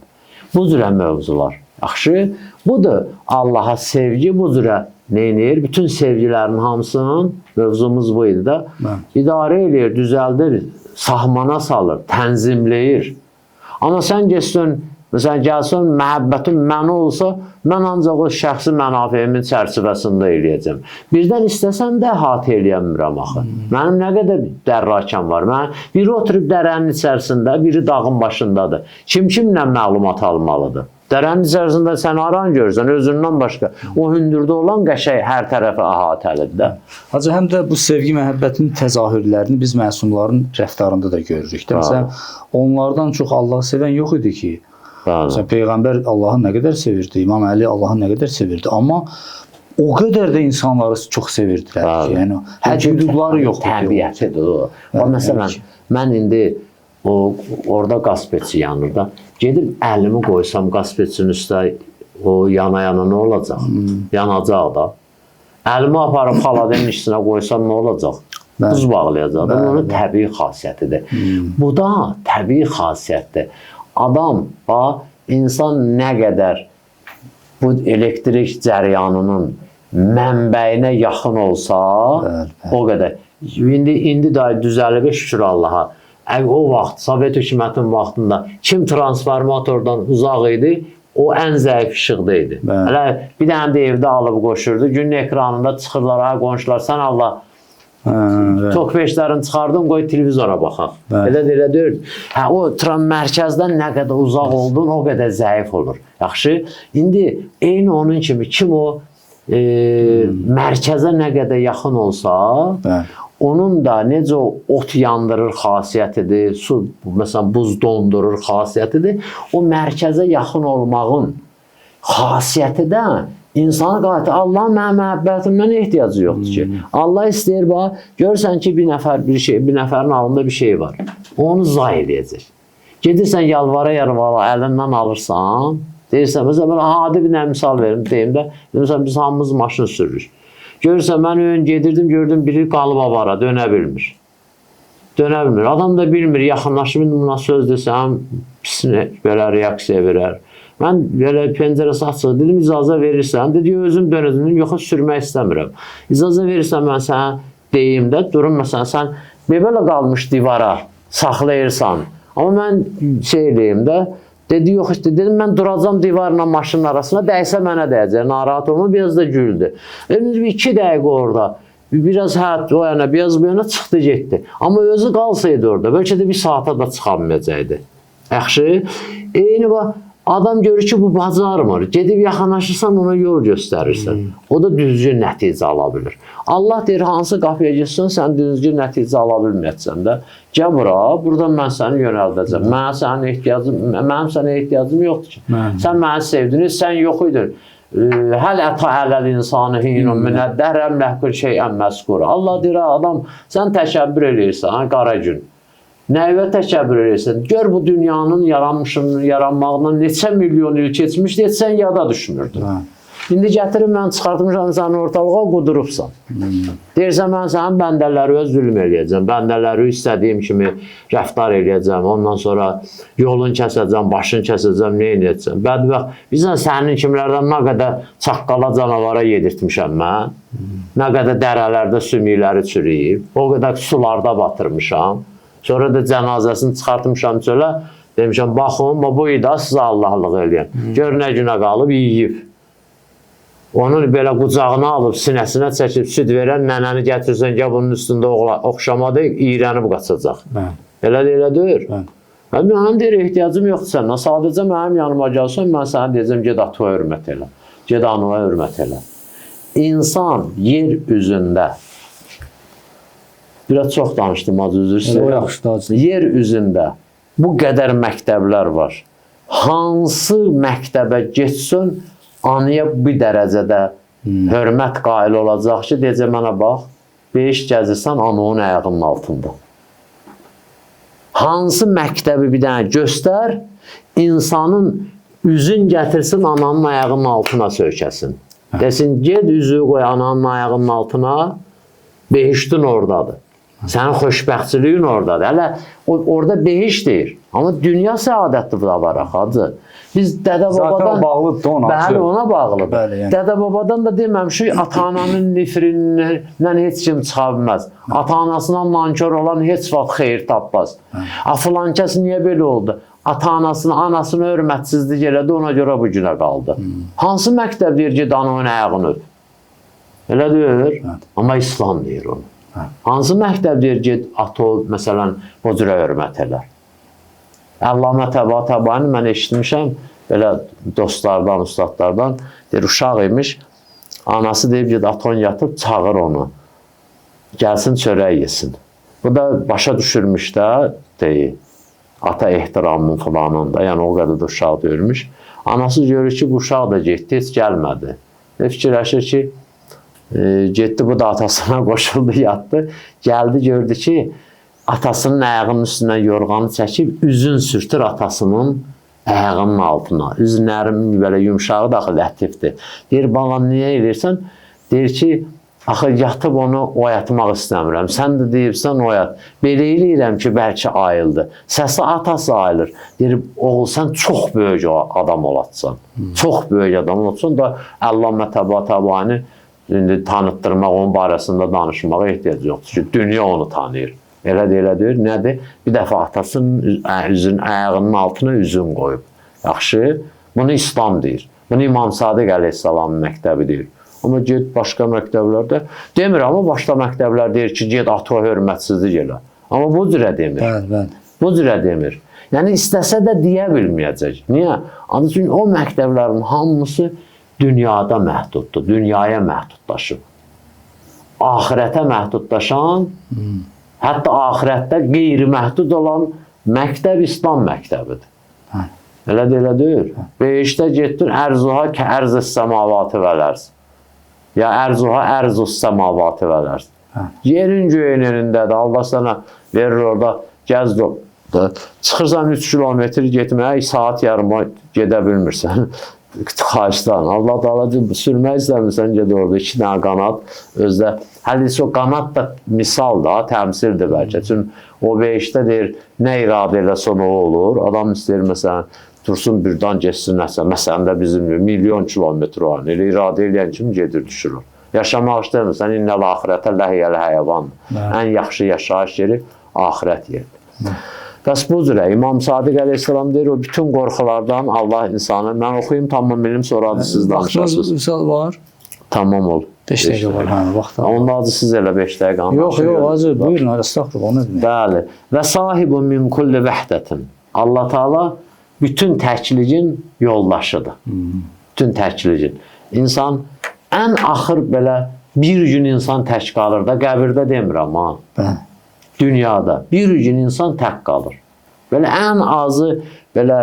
Bu cürə mövzular. Yaxşı, budur Allaha sevgi, bu cürə neynir? Bütün sevgilərin hamısının, mövzumuz bu idi da, idarə edir, düzəldir, sahmana salır, tənzimləyir. Amma sən geçsin, məsələn, gəlsin, məhəbbətin mənə olsa, mən ancaq o şəxsi mənafiyimin çərçivəsində eləyəcəm. Birdən istəsəm də əhatə eləyəmirəm axı. Mənim nə qədər dərrakəm var. Biri oturub dərənin içərisində, biri dağın başındadır. Kim kimlə məlumat almalıdır? Dərənin içərisində sən aran görürsən, özündən başqa. O hündürdə olan qəşəng hər tərəfə əhatəlidir də. Hacı, həm də bu sevgi, məhəbbətin təzahürlərini biz məsumların rəftarında da görürük. Məsələn, onlardan çox Allahı sevən yox idi ki. Məsələn, Peyğəmbər Allahı nə qədər sevirdi, İmam Əli Allahı nə qədər sevirdi. Amma o qədər də insanları çox sevirdilər ki, yəni hədudları yoxdur. Təbiətidir o. Məsələn, mən indi orada qazpetçi yanır da. Gedib əlimi qoysam qazpetçinin üstə o yana nə olacaq? Yanacaq da. Əlimi aparıb xaladenin içinə qoysam nə olacaq? Buz bağlayacaq da. Onun təbii xasiyyətidir. Bu da təbii xasiyyətdir. Adam, insan nə qədər bu elektrik cəryanının mənbəyinə yaxın olsa, o qədər. İndi də düzəlib, şükür Allaha. O vaxt, Sovet hökumətinin vaxtında kim transformatordan uzaq idi, o ən zəif işıqda idi. Bir dənə də evdə alıb qoşurdu. Günün ekranında çıxırlar, qonşular, sən Allah tok peşlərini çıxardın, qoy televizora baxaq. Elə deyir. O mərkəzdən nə qədər uzaq oldun, o qədər zəif olur. Yaxşı, indi eyni onun kimi kim o mərkəzə nə qədər yaxın olsa, onun da necə ot yandırır xasiyyətidir, su, məsələn, buz dondurur xasiyyətidir. O mərkəzə yaxın olmağın xasiyyəti də insana qayıtır. Allahın mənə məhəbbətimdən ehtiyacı yoxdur ki. Allah istəyir, görürsən ki, bir nəfərin alında bir şey var. Onu zay edəcək. Gedirsən, yalvara, əlindən alırsan, deyirsən, məsələn, adi bir misal verim, deyim də, məsələn, biz hamımız maşın sürürük. Görürsən, mən ön gedirdim, gördüm, biri qalıba vara, dönə bilmir. Dönə bilmir. Adam da bilmir, yaxınlaşıb, buna söz desəm, pisini belə reaksiya verər. Mən belə pəncərəsi açıq dedim, icazə verirsən, dedi, özüm dönəcəm, yox, sürmək istəmirəm. İcazə verirsən, mən sənə deyim də, durum, məsələn, sən belə qalmış divara saxlayırsan. Amma mən eləyim də, dedi, yox işte, dedim, mən duracam divarla maşının arasına, dəysə mənə dəyəcək, narahat olma, biraz da güldü. 2 dəqiqə orada, biraz o yana, biraz bu yana çıxdı, getdi. Amma özü qalsaydı orada, bəlkə də bir saata da çıxamayacaqdı. Yaxşı, eyni adam görür ki, bu bacarmır. Gedib yaxınlaşırsan, ona yol göstərirsən. O da düzgün nəticə ala bilir. Allah deyir, hansı qapıya gitsin, sən düzgün nəticə ala bilməyəcəksən də. Gəl bura, buradan mən səni yönəldəcəm. Mənim sənə ehtiyacım yoxdur ki. Sən məni sevdin, sən yox idin. Həl ətə ələl insanı hinun minəddərəm ləhqül şeyən məskura. Allah deyir, adam, sən təşəbbür edirsən, qara gün. Nəyə təşəbbür edirsən? Gör bu dünyanın yaranmağından neçə milyon il keçmişdi, heç sən yada düşmürdün. İndi gətirib mən çıxartmışam səni ortalığa, qudurubsan. Deyirsən, mən sənin bəndələri öz zülm eləyəcəm, bəndələri istədiyim kimi rəftar eləyəcəm, ondan sonra yolun kəsəcəm, başını kəsəcəm, nə eləyəcəm. Bədbəxt, bizdən sənin kimlərdən nə qədər çaqqala canavara yedirtmişəm mən, nə qədər dərələrdə sümükləri çürüyüb, o qədər sularda batırmışam. Sonra da cənazəsini çıxartmışam çölə, demişəm, baxın, bu ida sizə Allahlıq eləyən. Gör nə günə qalıb, yiyib. Onun belə qucağına alıb, sinəsinə çəkib, süd verən nənəni gətirsən, gəl bunun üstündə oxşamadı, iyrənib qaçacaq. Elə deyir. Mənim deyir, ehtiyacım yoxdur səndən. Sadəcə mənim yanıma gəlsən, mən sənə deyəcəm, ged ataya hörmət elə. Ged anaya hörmət elə. İnsan yer üzündə, biraz çox danışdım, üzr istəyirəm. Yer üzündə bu qədər məktəblər var. Hansı məktəbə getsin, anıya bir dərəcədə hörmət qail olacaq ki, deyəcək, mənə bax, 5 gəzirsən, ana onun ayağının altında. Hansı məktəbi bir dənə göstər, insanın üzün gətirsin, ananın ayağının altına söykəsin. Desin, ged üzüyü qoy ananın ayağının altına, behiştin oradadır. Sənin xoşbəxtçiliyin oradadır. Hələ orada behiş deyir. Amma dünya səadətdir da var, hacı. Biz dədə-babadan... Bəli, ona bağlıdır. Dədə-babadan da deməmişik, ata-ananın nifrindən heç kim çıxa bilməz. Ata-anasına nankör olan heç vaxt xeyir tapmaz. Filan kəs niyə belə oldu? Ata-anasını, anasını hörmətsizlik elədi, ona görə bu günə qaldı. Hansı məktəb deyir ki, dananın ayağını öp? Elə deyir, amma İslam deyir onu. Hansı məktəb deyir ki, ata, məsələn, o cürə hörmət elər? Əllamə Təbani mən eşitmişəm, belə dostlardan, ustadlardan deyir, uşaq imiş. Anası deyib ki, aton yatıb çağır onu. Gəlsin çörək yesin. Bu da başa düşürmüş də deyir. Ata ehtiramın falanında. Yəni o qədər də uşaq döyülmüş. Anası görür ki, bu uşaq da getdi, heç gəlmədi. Fikirləşir ki, getdi, bu da atasına qoşuldu, yatdı. Gəldi, gördü ki, atasının ayağının üstündən yorğanı çəkib, üzün sürtür atasının ayağının altına. Üzünlərim belə yumşağı daxil lətifdir. Deyir, bana niyə edirsən? Deyir ki, axı yatıb onu oyatmaq istəmirəm. Sən də deyirsən oyat. Belə eləyirəm ki, bəlkə ayıldı. Səsi atası ayılır. Deyir, oğul, sən çox böyük adam olatsan. Çox böyük adam olatsan da Əllāmə Təbatabanı tanıtdırmaq, onun barəsində danışmağa ehtiyac yoxdur ki, dünya onu tanıyır. Elə deyir, nədir? Bir dəfə atasının ayağının altına üzün qoyub. Yaxşı, bunu İslam deyir. Bunu İmam Sadiq əleyhissalamın məktəbi deyir. Amma get başqa məktəblərdə demir, amma başqa məktəblər deyir ki, get ata hörmətsizlik elə. Amma bu cürə demir. Bəli. Bu cürə demir. Yəni istəsə də deyə bilməyəcək. Niyə? Çünki o məktəblərin hamısı dünyada məhduddur, dünyaya məhdudlaşıb. Ahirətə məhdudlaşan, hətta ahirətdə qeyri-məhdud olan məktəb İslam məktəbidir. Elə deyil. Beşdə getdir, ərzuha ki, ərz-i səmavatı vələrsin. Ya ərzuha ərzus səmavatı vələrsin. Yerin göyün önündədir. Allah sana verir orada, gəz yolda. Çıxırsan 3 kilometr getməyə, saat yarıma gedə bilmirsən. Xaçdan. Allah Taala sürmək istəmirsən, ged orada 2 dənə qanat. Özdə, hələ o qanat da misal da, təmsildir bəlkə. Çünki o beşdə deyir, nə iradə eləsə o olur. Adam istəyir, məsələn, dursun birdən geçsin nəsə. Məsələn də bizim milyon kilometr var. Elə iradə eləyən kimi gedir, düşür. Yaşamaq istəmirsən, innəl axirətə ləhiyyəli həyəvandır. Ən yaxşı yaşayış yeri axirət yeridir. Bəs bu cürə İmam Sadiq əleyhissalam deyir, o bütün qorxulardan Allah insanı, mən oxuyum, tamam bilim, sonra adı siz danışarsınız. Vaxtınız misal var? Tamam ol. 5 dəqiqə var, vaxtda. Onun adı siz elə 5 dəqiqə anlaşır. Yox, hacı, buyurun, estağfurullah, o nə demək? Bəli. Və sahibun min kulli vəhdətin. Allah Taala bütün təkliyin yoldaşıdır. Bütün təkliyin. İnsan ən axır belə bir gün insan tək qalır da, qəbirdə demirəm ha. Dünyada bir gün insan tək qalır. Belə ən azı belə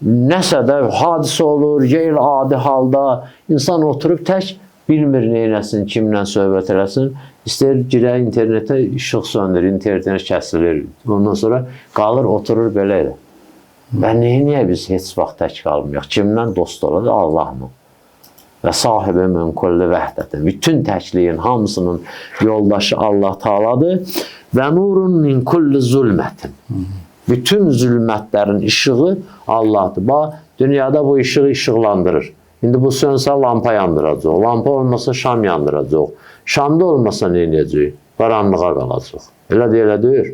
nəsə də hadisə olur, qeyri adi halda insan oturub tək bilmir neynəsin, kimlə söhbət eləsin. İstəyir girə internetə, işıq söndürür, internet kəsilir. Ondan sonra qalır, oturur belə elə. Və niyə biz heç vaxt tək qalmıyıq? Kimlə dost olur? Allahla. Və sahibi min kulli vəhdətin. Bütün təkliyin hamısının yoldaşı Allah Taaladır. Və nurun min kulli zulmətin. Bütün zülmətlərin işığı Allahdır. Bax, dünyada bu işığı işıqlandırır. İndi bu sönsə lampa yandıracaq. Lampa olmasa şam yandıracaq. Şamda olmasa nə edəcək? Qaranlığa qalacaq. Elə deyir.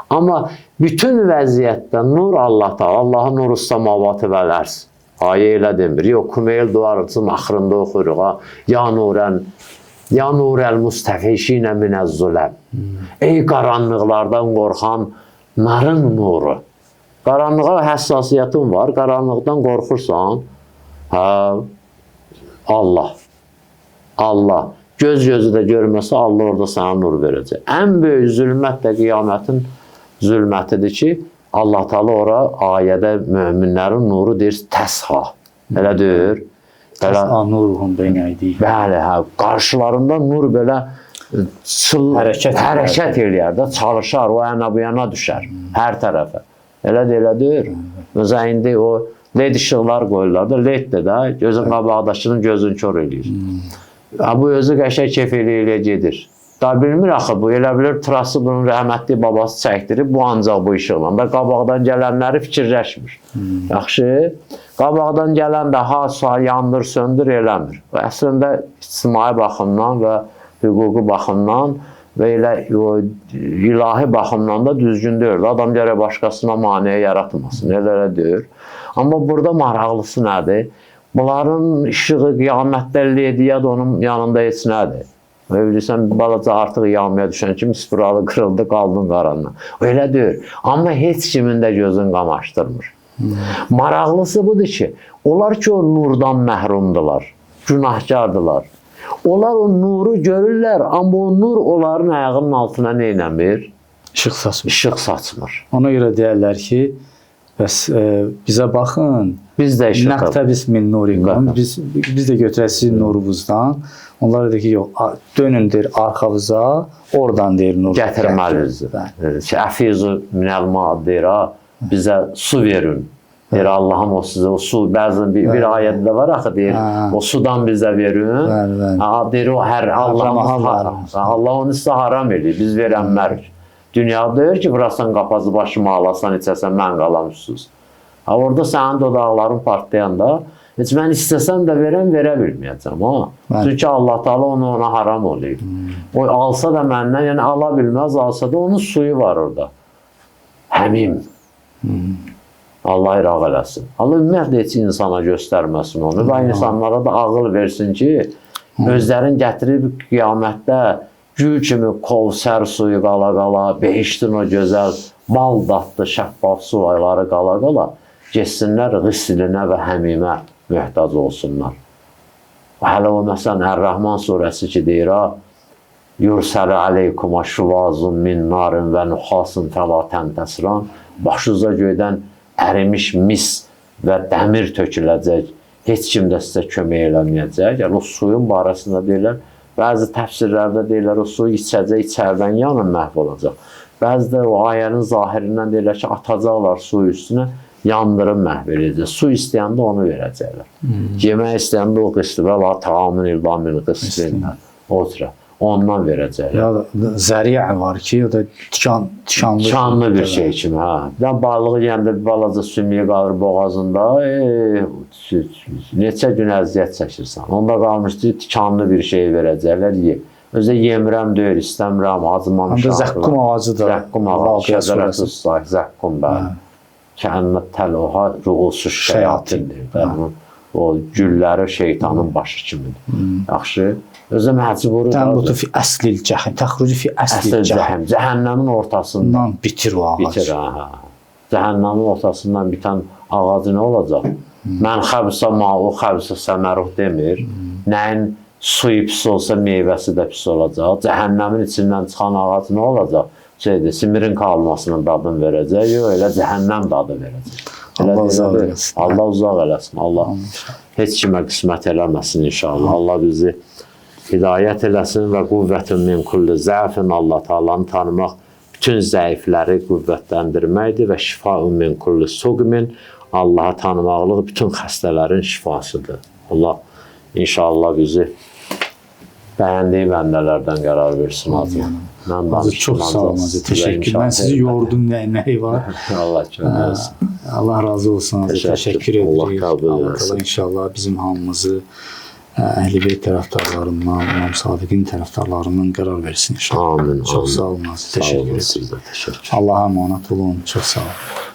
Amma bütün vəziyyətdə nur Allah Taala, Allahın nuru səmavatı vələrz. Ayə elə demir. Yox, Kumeyl duvarıcının axırında oxuyuruq. Ya nurəl müstəfişinə minəz-zuləm. Ey qaranlıqlardan qorxanların nuru. Qaranlığa həssasiyyətin var, qaranlıqdan qorxursan, Allah. Göz-gözü də görməsə, Allah orada sənə nur verəcək. Ən böyük zülmət də qiyamətin zülmətidir ki, Allah Taala ora ayədə möminlərin nuru deyir, təsha. Elə deyir. Təsha nuruhum beyne eydi. Bəli, qarşılarında nur belə hərəkət eləyər də, çalışar, o yana bu yana düşər, hər tərəfə. Elə deyir. Məsələn, indi o LED işıqlar qoyurlar da, LED-də də gözün qabaqdaşının gözünü kör eləyir. Bu özü qəşəng kef eləyə gedir. Da bilmir axı, bu elə bilir, trası bunun rəhmətli babası çəkdirib, bu ancaq bu işıqla da qabaqdan gələnləri fikirləşmir. Yaxşı, qabaqdan gələn də ha, yandır, söndür, eləmir. Əslində, ictimai baxımdan və hüquqi baxımdan və elə ilahi baxımdan da düzgün deyil. Adam gərək başqasına maneə yaratmasın, elə deyir. Amma burada maraqlısı nədir? Bunların işığı qiyamətdə lediyyəd onun yanında heç nədir? Bilirsən, balaca artıq yağmaya düşən kimi spiralı qırıldı, qaldın qaranına. Elə deyir. Amma heç kimin də gözün qamaşdırmır. Maraqlısı budur ki, onlar ki o nurdan məhrumdular, günahkardılar. Onlar o nuru görürlər, amma o nur onların ayağının altına nə eləmir? İşıq saçmır. İşıq saçmır. Ona görə deyərlər ki, bəs bizə baxın, Biz də işıq nəqtəbis min nurikum, biz də götürək sizin nurunuzdan. Onlar deyir ki, yox, dönün deyir arxavıza, oradan deyir nur gətirməlidir. Əfizu minəlma deyir, bizə su verin. Deyir, Allah'ım o sizə o su, bəzən bir ayətdə var axı deyir, o sudan bizə verin. Deyir, o hər Allah onu sizə haram edir, biz verənmərik. Dünyada deyir ki, burasan qapazı başıma alasan, içəsən, mən qalamsız. Orada sənin dodaqların partlayanda, heç mən istəsəm də verə bilməyəcəm. Çünki Allah Teala onu ona haram oluyor. O alsa da məndən, yəni ala bilməz, alsa da onun suyu var orada. Həmim. Allah iraq eləsin. Allah ümumiyyətlə heç insana göstərməsin onu və insanlara da ağıl versin ki, özlərin gətirib qiyamətdə gül kimi Kovsər suyu qala-qala, behiştin o gözəl, bal dadlı, şəffaf sulayları qala-qala, geçsinlər qıslinə və həmimə möhtac olsunlar. Hələ o məsələn, Ər-Rəhman surəsi ki deyir, Yursəli aleykuma şuvazun min narin və nuxasın fəla təntəsiran, başınıza göydən ərimiş mis və dəmir töküləcək, heç kim də sizə kömək eləməyəcək. Yəni, o suyun barəsində deyirlər, bəzi təfsirlərdə deyirlər, o suyu içəcək, içərdən yanın məhv olacaq. Bəzi də o ayənin zahirindən deyirlər ki, atacaqlar suyu üstünə, yandırıb məhv edəcək. Su istəyəndə onu verəcəklər. Yemək istəyəndə o qıslı və la taamın ilbamin qıslı oturaq. Ondan verəcəklər. Ya zəriyə var ki, o da tikanlı. Tikanlı bir şey kimi, hə. Balığı yəndə bir balaca sümüyə qalır boğazında, neçə gün əziyyət çəkirsən. Onda qalmışdı, tikanlı bir şey verəcəklər, ye. Özə yemirəm deyir, istəmirəm, acımamışam. Zəqqum ağacıdır. Zəqqum ağacı, şəzərət ustaq, zəqqum bəli. Kənnət təloha, ruğulsuz şəyatindir. O gülləri şeytanın başı kimidir. Yaxşı. Özə məcburi Tənbutu fi əslil cəhəm, təxrucu fi əslil cəhəm. Cəhənnəmin ortasından bitir o ağac. Bitir, cəhənnəmin ortasından bitən ağacı nə olacaq? Mən xəbsə ma'u xəbsə səməruh demir. Nəyin suyu pis olsa meyvəsi də pis olacaq. Cəhənnəmin içindən çıxan ağac nə olacaq? Simirin qalmasının dadını verəcək, yox, elə cəhənnəm dadı verəcək. Allah uzaq eləsin. Allah uzaq eləsin. Allah heç kimə qismət eləməsin inşallah. Allah bizi hidayət eləsin və qüvvətun min kulli zəfin, Allah Taala'nı tanımaq bütün zəifləri qüvvətləndirməkdir və şifaun min kulli suqmin, Allah'ı tanımaqlıq bütün xəstələrin şifasıdır. Allah inşallah bizi bəyəndiyi bəndələrdən qərar versin azı. Çox sağ olun, təşəkkür. Mən sizi yordum, nəyi var? Allah kömək olsun. Allah razı olsun, təşəkkür edirik. Allah inşallah bizim hamımızı Əhl-i-Beyt tərəfdarlarından, İmam Sadiqin tərəfdarlarından qərar versin inşallah. Amin. Çox sağ olun, təşəkkür edirik. Allah'a əmanət olun, çox sağ olun.